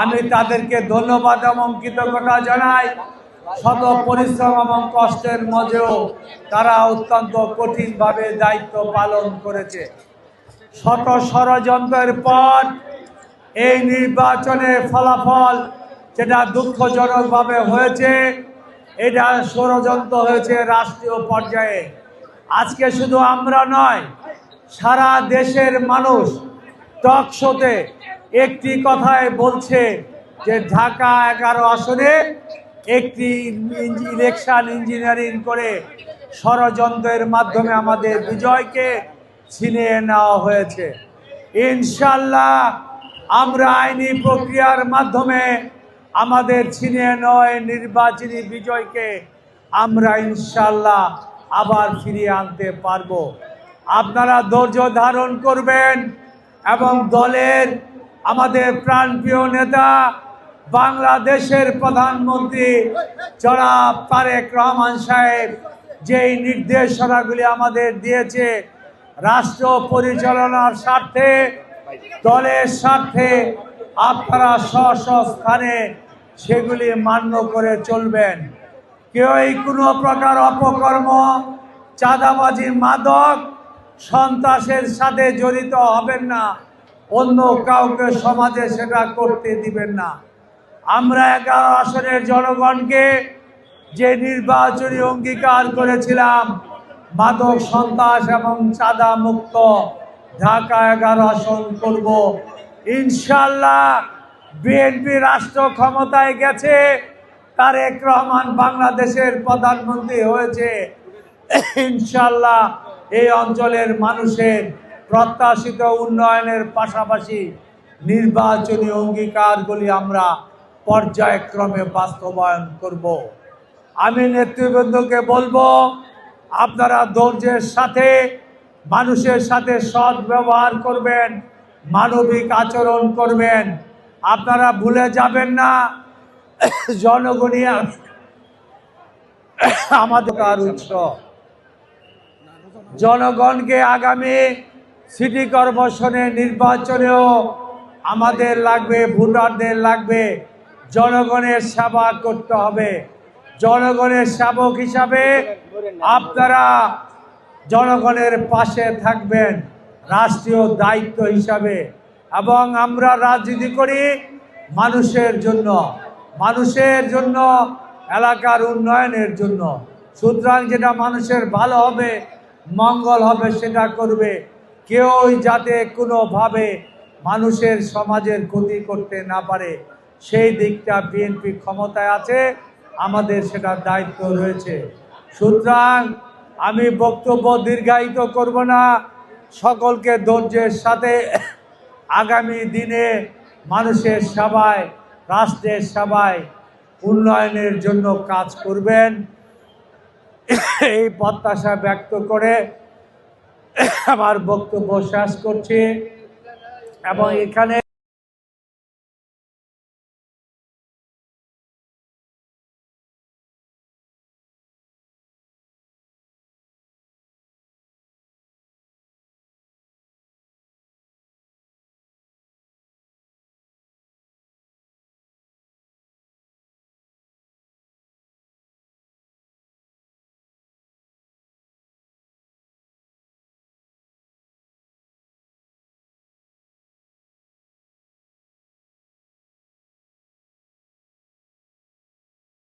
আমি তাদেরকে ধন্যবাদ এবং কৃতজ্ঞতা জানাই। শত পরিশ্রম এবং কষ্টের মধ্যেও তারা অত্যন্ত কঠিনভাবে দায়িত্ব পালন করেছে। শত ষড়যন্ত্রের পর এই নির্বাচনের ফলাফল যেটা দুঃখজনকভাবে হয়েছে, এটা ষড়যন্ত্র হয়েছে রাষ্ট্রীয় পর্যায়ে। আজকে শুধু আমরা নয়, সারা দেশের মানুষ টক শোতে একটি কথাই বলছে যে ঢাকা 11 আসনে একটি ইলেকশন ইঞ্জিনিয়ারিং করে ষড়যন্ত্রের মাধ্যমে আমাদের বিজয়কে ছিনিয়ে নেওয়া হয়েছে। ইনশাল্লাহ আমরা আইনি প্রক্রিয়ার মাধ্যমে আমাদের ছিনিয়ে নেওয়া নির্বাচনী বিজয়কে আমরা ইনশাল্লাহ আবার ফিরিয়ে আনতে পারব। আপনারা ধৈর্য ধারণ করবেন এবং দলের আমাদের প্রাণপ্রিয় নেতা বাংলাদেশের প্রধানমন্ত্রী জনাব তারেক রহমান সাহেব যেই নির্দেশনাগুলি আমাদের দিয়েছে, রাষ্ট্র পরিচালনার স্বার্থে, দলের স্বার্থে আপনারা স্ব স্থানে সেগুলি মান্য করে চলবেন। কেউই কোনো প্রকার অপকর্ম, চাঁদাবাজি, মাদক, সন্ত্রাসের সাথে জড়িত হবেন না, অন্য কাউকে সমাজে সেটা করতে দিবেন না। আমরা 11 আসনের জনগণকে যে নির্বাচনী অঙ্গীকার করেছিলাম, মাদক, সন্ত্রাস এবং চাঁদা মুক্ত ঢাকা 11 আসন করব। ইনশাল্লাহ বিএনপি রাষ্ট্র ক্ষমতায় গেছে, তারেক রহমান বাংলাদেশের প্রধানমন্ত্রী হয়েছে। ইনশাল্লাহ এই অঞ্চলের মানুষের প্রত্যাশিত উন্নয়নের পাশাপাশি নির্বাচনী অঙ্গীকারগুলি আমরা পর্যায়ক্রমে বাস্তবায়ন করব। আমি নেতৃবৃন্দকে বলবো, আপনারা ধৈর্যের সাথে মানুষের সাথে সৎ ব্যবহার করবেন, মানবিক আচরণ করবেন। আপনারা ভুলে যাবেন না জনগণই আমাদের উৎস। জনগণকে আগামী সিটি কর্পোরেশনের নির্বাচনেও আমাদের লাগবে, ভোটারদের লাগবে। জনগণের সেবা করতে হবে। জনগণের সেবক হিসাবে আপনারা জনগণের পাশে থাকবেন রাষ্ট্রীয় দায়িত্ব হিসাবে। এবং আমরা রাজনীতি করি মানুষের জন্য, মানুষের জন্য, এলাকার উন্নয়নের জন্য। সুতরাং যেটা মানুষের ভালো হবে, মঙ্গল হবে, সেটা করবে। কেউই যাতে কোনোভাবে মানুষের সমাজের ক্ষতি করতে না পারে, সেই দিকটা বিএনপি ক্ষমতায় আছে, আমাদের সেটা দায়িত্ব রয়েছে। সুতরাং আমি বক্তব্য দীর্ঘায়িত করব না। সকলকে ধৈর্যের সাথে আগামী দিনে মানুষের সেবায়, রাষ্ট্রের সেবায়, উন্নয়নের জন্য কাজ করবেন, এই প্রত্যাশা ব্যক্ত করে আমার বক্তব্য শেষ করছি। এবং এখানে